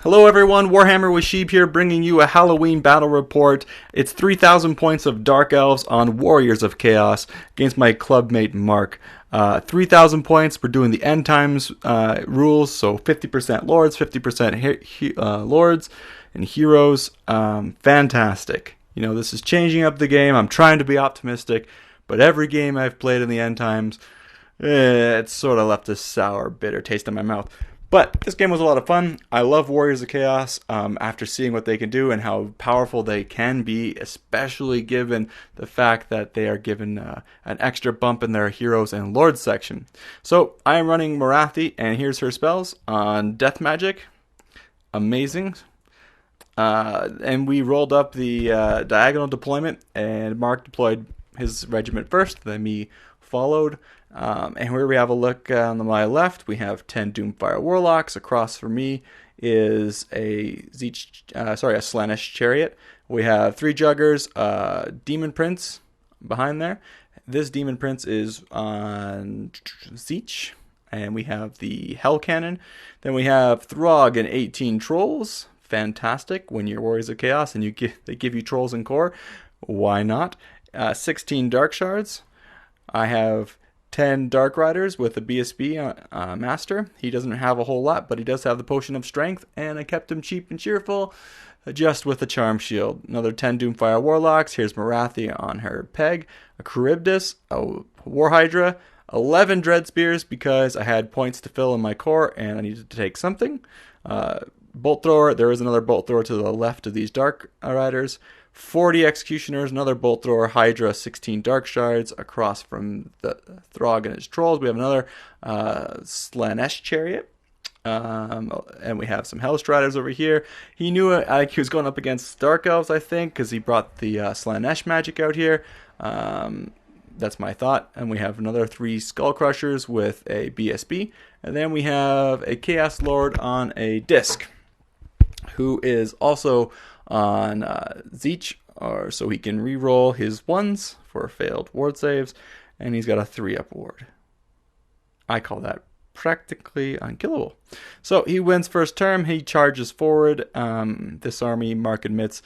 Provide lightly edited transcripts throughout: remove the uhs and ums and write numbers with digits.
Hello everyone, Warhammer with Sheeb here, bringing you a Halloween battle report. It's 3,000 points of Dark Elves on Warriors of Chaos against my clubmate Mark. 3,000 points, we're doing the end times rules, so 50% Lords, 50% Lords and Heroes. Fantastic. You know, this is changing up the game. I'm trying to be optimistic, but every game I've played in the end times, it's sort of left a sour, bitter taste in my mouth. But this game was a lot of fun. I love Warriors of Chaos after seeing what they can do and how powerful they can be, especially given the fact that they are given an extra bump in their Heroes and Lords section. So I am running Morathi, and here's her spells on Death Magic. Amazing. And we rolled up the diagonal deployment, and Mark deployed his regiment first, then me followed. And here we have a look on my left. We have 10 Doomfire Warlocks. Across from me is a Slaanesh Chariot. We have 3 Juggers, Demon Prince behind there. This Demon Prince is on Zeech. And we have the Hell Cannon. Then we have Throg and 18 Trolls. Fantastic. When you're Warriors of Chaos and they give you Trolls and Core, why not? 16 Dark Shards. I have 10 Dark Riders with a BSB Master. He doesn't have a whole lot, but he does have the Potion of Strength, and I kept him cheap and cheerful, just with a Charm Shield. Another 10 Doomfire Warlocks. Here's Morathi on her peg, a Charybdis, a War Hydra, 11 Dread Spears because I had points to fill in my core and I needed to take something. Bolt Thrower. There is another Bolt Thrower to the left of these Dark Riders. 40 Executioners, another Bolt Thrower, Hydra, 16 Dark Shards. Across from the Throg and his Trolls, we have another Slaanesh Chariot. And we have some Hellstriders over here. He knew he was going up against Dark Elves, I think, because he brought the Slaanesh magic out here. That's my thought. And we have another 3 Skull Crushers with a BSB. And then we have a Chaos Lord on a disc, who is also on Zeech, so he can re-roll his 1s for failed ward saves, and he's got a 3-up ward. I call that practically unkillable. So he wins first turn, he charges forward. This army, Mark admits,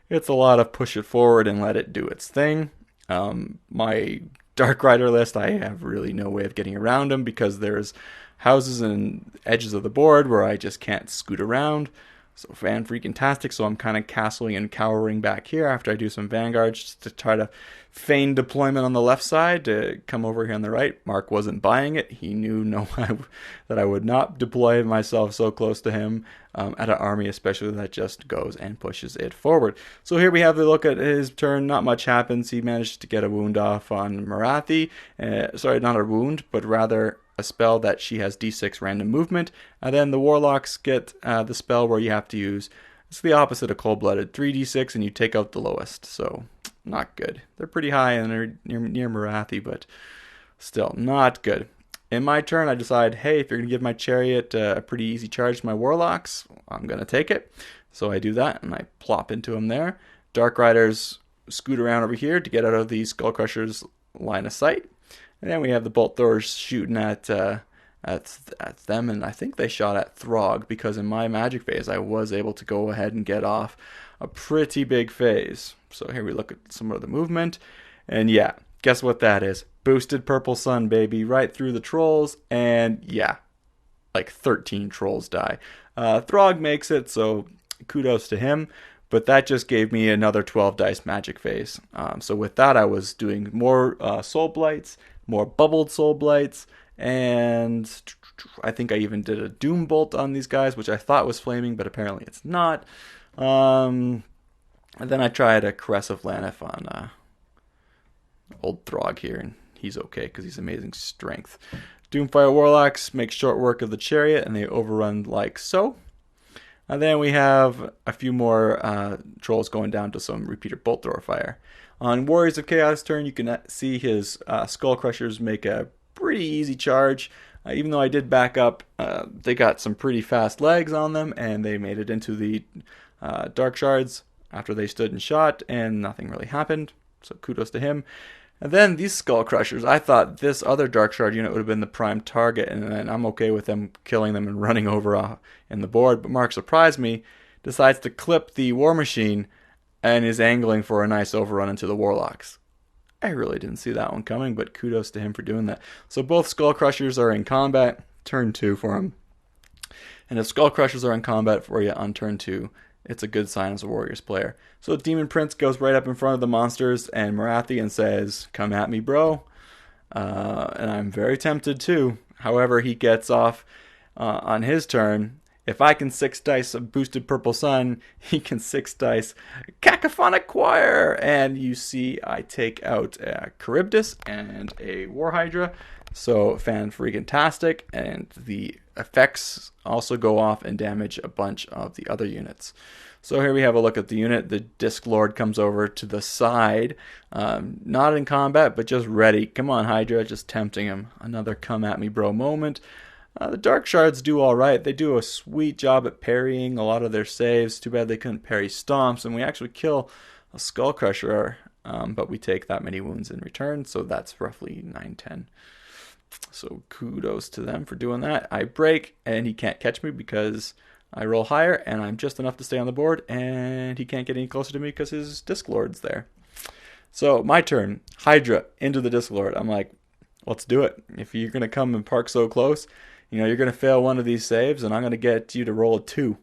it's a lot of push it forward and let it do its thing. My Dark Rider list, I have really no way of getting around him because there's houses and edges of the board where I just can't scoot around. So fan-freaking-tastic, so I'm kind of castling and cowering back here after I do some Vanguards just to try to feign deployment on the left side to come over here on the right. Mark wasn't buying it. He knew that I would not deploy myself so close to him at an army, especially that just goes and pushes it forward. So here we have the look at his turn. Not much happens. He managed to get a wound off on Morathi. Sorry, not a wound, but rather a spell that she has d6 random movement, and then the Warlocks get the spell where you have to use, it's the opposite of Cold-Blooded, 3d6 and you take out the lowest, so not good. They're pretty high and they're near Morathi, but still not good. In my turn, I decide, hey, if you're going to give my Chariot a pretty easy charge to my Warlocks, I'm going to take it. So I do that, and I plop into them there. Dark Riders scoot around over here to get out of the Skull Crushers' line of sight. And then we have the Bolt Throwers shooting at them, and I think they shot at Throg, because in my magic phase I was able to go ahead and get off a pretty big phase. So here we look at some of the movement, and yeah, guess what that is? Boosted Purple Sun, baby, right through the Trolls, and yeah, like 13 Trolls die. Throg makes it, so kudos to him. But that just gave me another 12 dice magic phase. So with that, I was doing more Soul Blights, more Bubbled Soul Blights, and I think I even did a Doom Bolt on these guys, which I thought was flaming, but apparently it's not. And then I tried a Caress of Lanif on old Throg here, and he's okay because he's amazing strength. Doomfire Warlocks make short work of the Chariot, and they overrun like so. And then we have a few more Trolls going down to some repeater Bolt Thrower fire. On Warriors of Chaos turn, you can see his Skull Crushers make a pretty easy charge. Even though I did back up, they got some pretty fast legs on them, and they made it into the Dark Shards after they stood and shot, and nothing really happened. So kudos to him. And then these Skull Crushers, I thought this other Dark Shard unit would have been the prime target, and I'm okay with them killing them and running over in the board. But Mark surprised me, decides to clip the War Machine, and is angling for a nice overrun into the Warlocks. I really didn't see that one coming, but kudos to him for doing that. So both Skull Crushers are in combat, turn 2 for him. And if Skull Crushers are in combat for you on turn 2, it's a good sign as a Warriors player. So Demon Prince goes right up in front of the monsters and Morathian says, "Come at me, bro." And I'm very tempted too. However, he gets off on his turn. If I can 6 dice a boosted Purple Sun, he can 6 dice Cacophonic Choir. And you see I take out a Charybdis and a War Hydra. So fan-freaking-tastic. And the effects also go off and damage a bunch of the other units. So here we have a look at the unit. The Disc Lord comes over to the side. Not in combat, but just ready. Come on, Hydra. Just tempting him. Another come at me, bro moment. The Dark Shards do alright. They do a sweet job at parrying a lot of their saves. Too bad they couldn't parry stomps. And we actually kill a Skull Crusher. But we take that many wounds in return. So that's roughly 9-10. So kudos to them for doing that. I break, and he can't catch me because I roll higher, and I'm just enough to stay on the board, and he can't get any closer to me because his Disc Lord's there. So my turn. Hydra into the Disc Lord. I'm like, let's do it. If you're going to come and park so close, you're going to fail one of these saves, and I'm going to get you to roll a 2.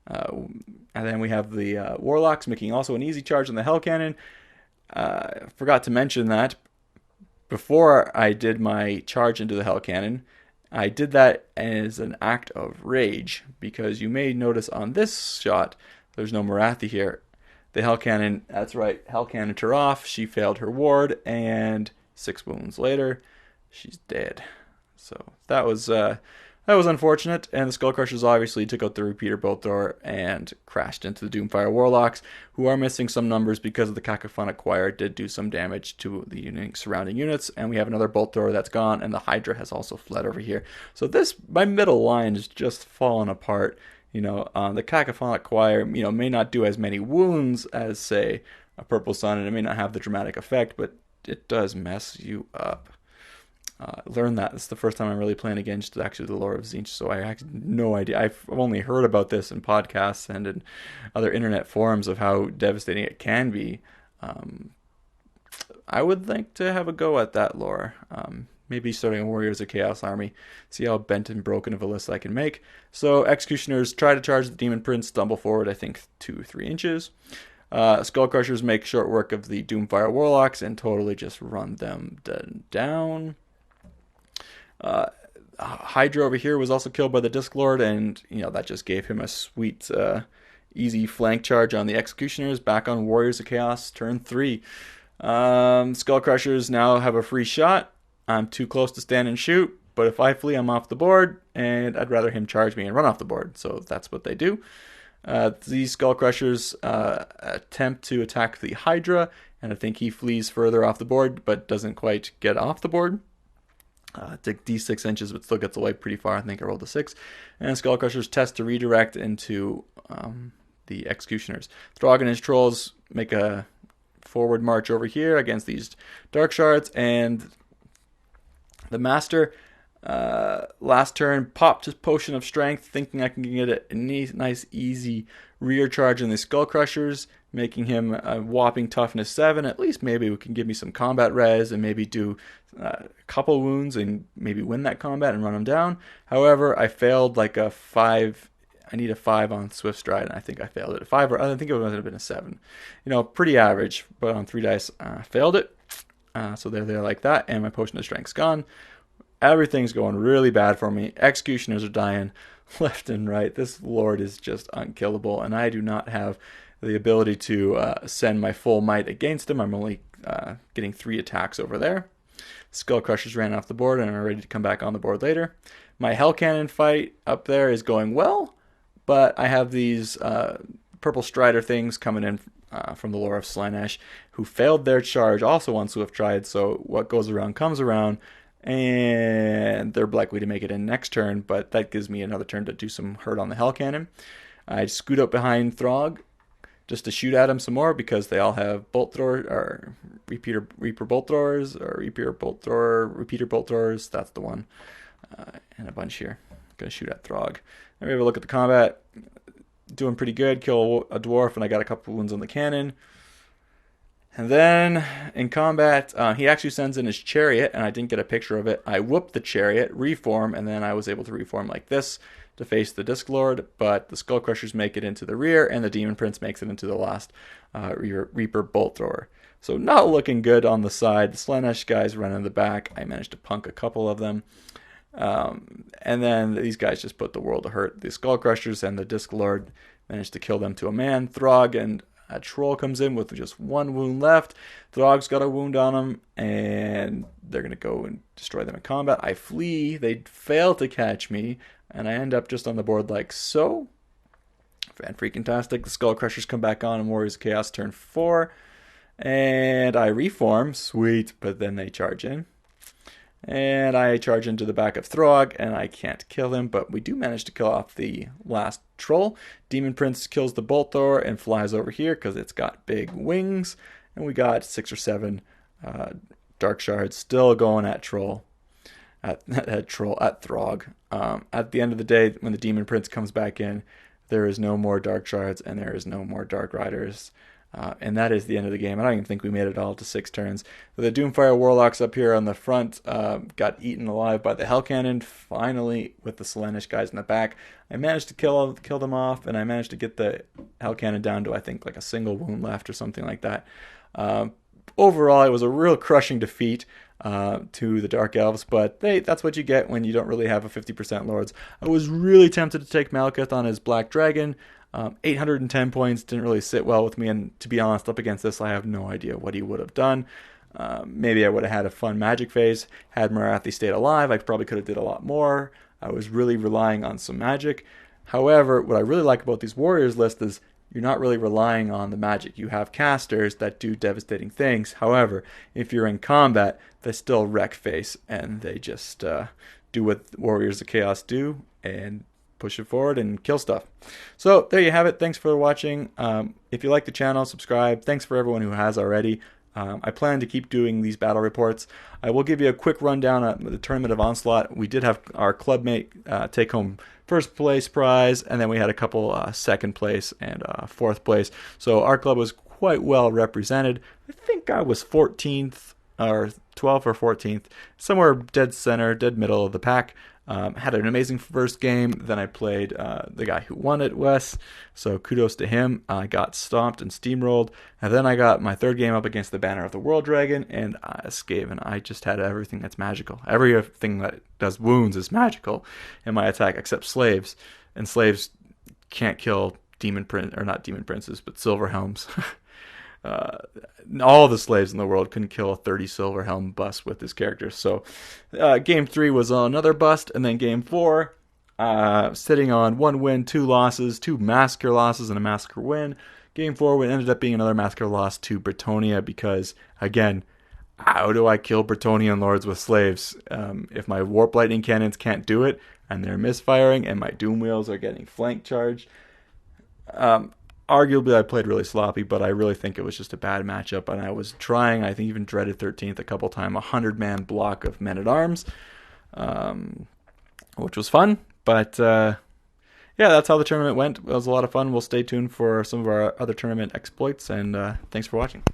And then we have the Warlocks making also an easy charge on the Hell Cannon. Forgot to mention that before I did my charge into the Hell Cannon, I did that as an act of rage, because you may notice on this shot, there's no Morathi here. The Hell Cannon, that's right, Hell Cannon her off, she failed her ward, and 6 wounds later, she's dead. So that was unfortunate, and the Skull Crushers obviously took out the Repeater Bolt Thrower and crashed into the Doomfire Warlocks, who are missing some numbers because of the Cacophonic Choir did do some damage to the surrounding units, and we have another Bolt Thrower that's gone, and the Hydra has also fled over here. So my middle line is just falling apart. The Cacophonic Choir, may not do as many wounds as, say, a Purple Sun, and it may not have the dramatic effect, but it does mess you up. Learned that. It's the first time I'm really playing against actually the lore of Tzeentch, so I had no idea. I've only heard about this in podcasts and in other internet forums of how devastating it can be. I would like to have a go at that lore. Maybe starting a Warriors of Chaos army, see how bent and broken of a list I can make. So Executioners try to charge the Demon Prince, stumble forward, I think 2-3 inches. Skull Crushers make short work of the Doomfire Warlocks and totally just run them down. Hydra over here was also killed by the Disc Lord, and that just gave him a sweet, easy flank charge on the Executioners. Back on Warriors of Chaos, turn 3. Skull Crushers now have a free shot. I'm too close to stand and shoot, but if I flee, I'm off the board, and I'd rather him charge me and run off the board. So that's what they do. These Skull Crushers attempt to attack the Hydra, and I think he flees further off the board, but doesn't quite get off the board. Take D6 inches, but still gets away pretty far. I think I rolled a 6. And Skull Crushers test to redirect into the Executioners. Throg and his trolls make a forward march over here against these Dark Shards, and the Master, last turn, popped his Potion of Strength, thinking I can get a nice, easy rear charge on the Skull Crushers, making him a whopping toughness 7. At least maybe we can give me some combat res and maybe do a couple wounds and maybe win that combat and run him down. However, I failed like a 5. I need a 5 on Swift Stride, and I think I failed it. A 5, or I think it would have been a 7. Pretty average, but on 3 dice, failed it. So they're there like that, and my Potion of Strength's gone. Everything's going really bad for me. Executioners are dying left and right. This Lord is just unkillable, and I do not have the ability to send my full might against him. I'm only getting 3 attacks over there. Skull Crushers ran off the board and are ready to come back on the board later. My Hell Cannon fight up there is going well, but I have these Purple Strider things coming in from the lore of Slaanesh, who failed their charge also on Swift Stride, so what goes around comes around, and they're likely to make it in next turn, but that gives me another turn to do some hurt on the Hell Cannon. I scoot up behind Throg, just to shoot at them some more because they all have bolt thrower or reaper bolt throwers or repeater bolt throwers. That's the one, and a bunch here. Gonna shoot at Throg. Then we have a look at the combat. Doing pretty good. Kill a dwarf, and I got a couple wounds on the cannon. And then in combat, he actually sends in his chariot, and I didn't get a picture of it. I whooped the chariot, reform, and then I was able to reform like this to face the Disc Lord, but the Skull Crushers make it into the rear, and the Demon Prince makes it into the last Reaper Bolt Thrower. So not looking good on the side. The Slaanesh guys run in the back. I managed to punk a couple of them. And then these guys just put the world to hurt. The Skull Crushers and the Disc Lord managed to kill them to a man. Throg and a troll comes in with just one wound left. Throg's got a wound on him, and they're going to go and destroy them in combat. I flee. They fail to catch me, and I end up just on the board like so. Fan-freaking-tastic. The Skull Crushers come back on in Warriors of Chaos turn 4, and I reform. Sweet, but then they charge in. And I charge into the back of Throg, and I can't kill him, but we do manage to kill off the last troll. Demon Prince kills the Bolt Thrower and flies over here because it's got big wings. And we got 6 or 7 Dark Shards still going at Throg. At the end of the day, when the Demon Prince comes back in, there is no more Dark Shards and there is no more Dark Riders. And that is the end of the game. I don't even think we made it all to 6 turns. The Doomfire Warlocks up here on the front got eaten alive by the Hell Cannon. Finally, with the Slaanesh guys in the back, I managed to kill them off, and I managed to get the Hell Cannon down to, I think, like a single wound left or something like that. Overall, it was a real crushing defeat to the Dark Elves, but that's what you get when you don't really have a 50% Lords. I was really tempted to take Malekith on his Black Dragon. 810 points didn't really sit well with me, and to be honest, up against this, I have no idea what he would have done. Maybe I would have had a fun magic phase. Had Marathi stayed alive, I probably could have did a lot more. I was really relying on some magic. However, what I really like about these Warriors list is you're not really relying on the magic. You have casters that do devastating things. However, if you're in combat, they still wreck face, and they just do what Warriors of Chaos do, and push it forward and kill stuff. So there you have it. Thanks for watching. If you like the channel, subscribe. Thanks for everyone who has already. I plan to keep doing these battle reports. I will give you a quick rundown of the Tournament of Onslaught. We did have our clubmate take home first place prize, and then we had a couple second place and fourth place. So our club was quite well represented. I think I was 14th or 12th or 14th, somewhere dead center, dead middle of the pack. Had an amazing first game. Then I played the guy who won it, Wes. So kudos to him. I got stomped and steamrolled. And then I got my third game up against the Banner of the World Dragon, and I escaped. And I just had everything that's magical. Everything that does wounds is magical in my attack, except slaves. And slaves can't kill not demon princes, but silver helms. All the slaves in the world couldn't kill a 30 silver helm bust with his characters. So game 3 was another bust, and then game 4 sitting on 1 win, 2 losses, 2 massacre losses and a massacre win. Game 4 ended up being another massacre loss to Bretonnia because, again, how do I kill Bretonian lords with slaves if my warp lightning cannons can't do it and they're misfiring and my doom wheels are getting flank charged? Arguably, I played really sloppy, but I really think it was just a bad matchup, and I was trying, I think even dreaded 13th a couple times, a 100-man block of men-at-arms, which was fun, but yeah, that's how the tournament went. It was a lot of fun. We'll stay tuned for some of our other tournament exploits, and thanks for watching.